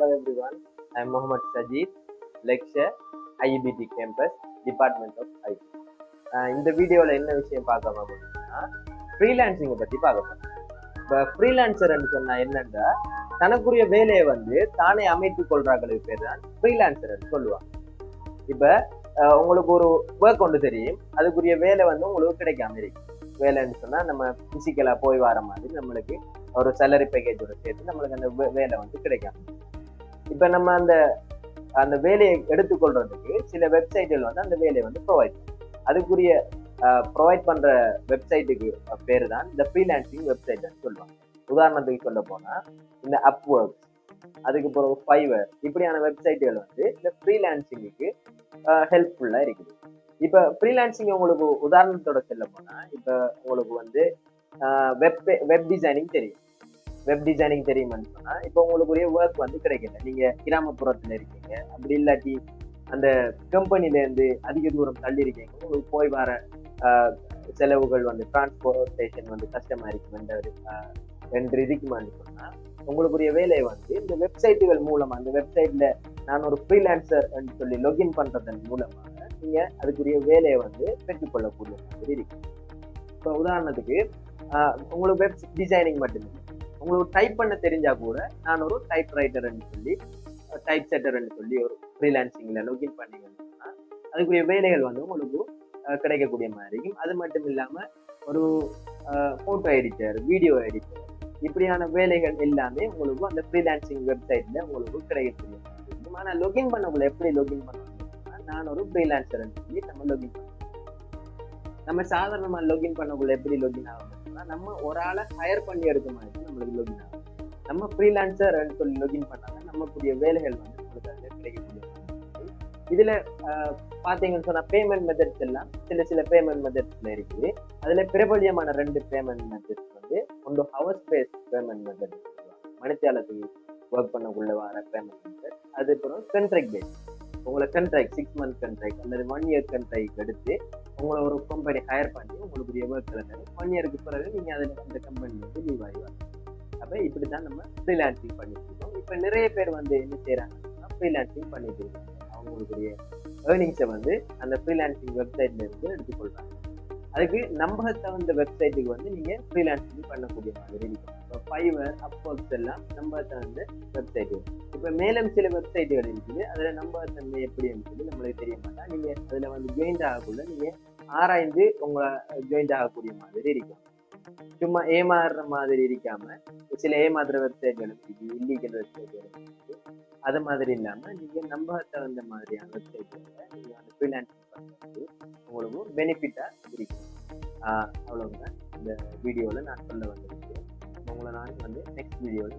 Hello everyone, I am Mohammad Sajid, lecturer, IEBT campus, Department of IT. இந்த வீடியோவில் என்ன விஷயம் பார்க்க போறோம்னா ஃப்ரீலான்சிங்கை பற்றி பார்க்க போறோம். இப்போ ஃப்ரீலான்சர்ன்னு சொன்னால் என்னன்னா தனக்குரிய வேலையை தானே அமைத்துக் கொள்றாங்களுக்கு பேர் தான் ஃப்ரீலான்சர்ன்னு சொல்லுவாங்க. இப்போ உங்களுக்கு ஒரு ஒர்க் ஒன்று தெரியும், அதுக்குரிய வேலை உங்களுக்கு கிடைக்காம இருக்கு. வேலைன்னு சொன்னா நம்ம பிசிக்கலா போய் வர மாதிரி நம்மளுக்கு ஒரு சேலரி பேக்கேஜோட சேர்த்து நம்மளுக்கு அந்த வேலை கிடைக்காம. இப்ப நம்ம அந்த அந்த வேலையை எடுத்துக்கொள்றதுக்கு சில வெப்சைட்டுகள் அந்த வேலையை ப்ரொவைட் பண்ணும். அதுக்குரிய ப்ரொவைட் பண்ற வெப்சைட்டுக்கு பேரு தான் இந்த ஃப்ரீலான்சிங் வெப்சைட்னு சொல்லுவாங்க. உதாரணத்துக்கு சொல்ல போனா இந்த அப்வொர்க்ஸ், அதுக்கு பிறகு ஃபைவர், இப்படியான வெப்சைட்டுகள் இந்த ஃப்ரீலான்சிங்க்கு ஹெல்ப்ஃபுல்லா இருக்குது. இப்ப ஃப்ரீலான்சிங் உங்களுக்கு உதாரணத்தோட சொல்ல போனா இப்ப உங்களுக்கு வெப் டிசைனிங் தெரியும். வெப் டிசைனிங் தெரியுமான்னு சொன்னா இப்ப உங்களுக்குரிய ஒர்க் கிடைக்கல, நீங்க கிராமப்புறத்துல இருக்கீங்க, அப்படி இல்லாட்டி அந்த கம்பெனில இருந்து அதிக தூரம் தள்ளி இருக்கீங்க, உங்களுக்கு போய் வர செலவுகள் டிரான்ஸ்போர்டேஷன் கஷ்டமா இருக்கு என்று இருக்குமான்னு சொன்னா உங்களுக்குரிய வேலையை இந்த வெப்சைட்டுகள் மூலமா, அந்த வெப்சைட்ல நான் ஒரு ஃப்ரீலான்சர் சொல்லி லொகின் பண்றதன் மூலமாக நீங்க அதுக்குரிய வேலையை பெற்றுக்கொள்ளக்கூடிய மாதிரி இருக்கு. இப்போ உதாரணத்துக்கு உங்களுக்கு வெப் டிசைனிங் மட்டுமே உங்களுக்கு டைப் பண்ண தெரிஞ்சா கூட நான் ஒரு டைப் ரைட்டர்ன்னு சொல்லி டைப் செட்டர்ன்னு சொல்லி ஒரு ஃப்ரீலான்சிங்ல லொகின் பண்ணீங்கன்னா அதுக்குரிய வேலைகள் உங்களுக்கு கிடைக்கக்கூடிய மாதிரி இருக்கும். அது மட்டும் இல்லாம ஒரு போட்டோ எடிட்டர், வீடியோ எடிட்டர், இப்படியான வேலைகள் எல்லாமே உங்களுக்கு அந்த ஃப்ரீலான்சிங் வெப்சைட்ல உங்களுக்கு கிடைக்கக்கூடிய மாதிரி இருக்கும். ஆனா லொகின் பண்ணக்குள்ள எப்படி லொகின் பண்ணணும்னா நான் ஒரு ஃப்ரீலான்சர்ன்னு சொல்லி நம்ம லொகின் பண்ணணும். நம்ம சாதாரணமா லொகின் பண்ணக்குள்ள எப்படி லொகின் ஆகணும்னா நம்ம ஒரு ஆளை ஹையர் பண்ணி எடுக்க மாதிரி நம்மளுக்கு லொகின் ஆகும். நம்ம ஃப்ரீலான்சர் சொல்லி லொகின் பண்ணாதான் நம்மளுடைய வேலைகள் நம்மளுக்கு அதுல கிடைக்கக்கூடிய. இதுல பாத்தீங்கன்னு சொன்னா பேமெண்ட் மெத்தட்ஸ் எல்லாம் சில பேமெண்ட் மெத்தட்ஸ்ல இருக்குது. அதுல பிரபலியமான 2 பேமெண்ட் மெத்தட்ஸ் ஒன்று ஹவர் ஸ்பேஸ் பேமெண்ட் மெத்தட், மணித்தியாலத்துக்கு ஒர்க் பண்ணக்குள்ள வர பேமெண்ட் மெத்தட். அதுக்கப்புறம் கண்ட்ராக்ட் பேஸ், உங்களை கண்ட்ராக்ட் 6 மந்த் கண்ட்ராக்ட் அல்லது 1 இயர் கண்ட்ராக்ட் எடுத்து உங்களை ஒரு கம்பெனி ஹையர் பண்ணி உங்களுக்கு ஒர்க் 1 இயருக்கு பிறகு நீங்க அதுல அந்த கம்பெனி லீவ் ஆகிடுவாங்க. அப்ப இப்படிதான் நம்ம ஃப்ரீலான்சிங் பண்ணிட்டு இருக்கோம். இப்ப நிறைய பேர் என்ன செய்யறாங்கன்னா ஃப்ரீலான்சிங் பண்ணிட்டு இருக்காங்க. அவங்களுடைய ஏர்னிங்ஸை அந்த ஃப்ரீலான்சிங் வெப்சைட்ல இருந்து எடுத்துக்கொள்றாங்க. அதுக்கு நம்பகத்தகுந்த வெப்சைட்டுக்கு நீங்க ஃப்ரீலான்சிங் பண்ணக்கூடிய மாதிரி இருக்கும். இப்போ ஃபைவர், அப்வொர்க்ஸ் எல்லாம் நம்பகத்தகுந்த வெப்சைட். இப்ப மேலும் சில வெப்சைட்டுகள் இருக்குது, அதுல நம்பகத்தன்மை எப்படி சொல்லி நம்மளுக்கு தெரிய மாட்டா. நீங்க அதுல ஜாயின் ஆகக்குள்ள நீங்க ஆராய்ந்து உங்களை ஜாயின் ஆகக்கூடிய மாதிரி இருக்கும். சும்மா ஏமாறுற மாதிரி இருக்காம சில ஏமாத்துற வெப்சைட்கள் இருக்கு, இல்லீகல் வெப்சைட்கள் இருக்கு. அது மாதிரி இல்லாம நீங்க நம்பகத்தகுந்த மாதிரியான வெப்சைட்ல நீங்க ஃப்ரீலான்சிங் பண்றது உங்களுக்கு பெனிஃபிட்டா இருக்கும். அவ்வளவுதான் இந்த வீடியோல நான் சொல்ல வந்திருக்கேன். உங்களை நான் நெக்ஸ்ட் வீடியோல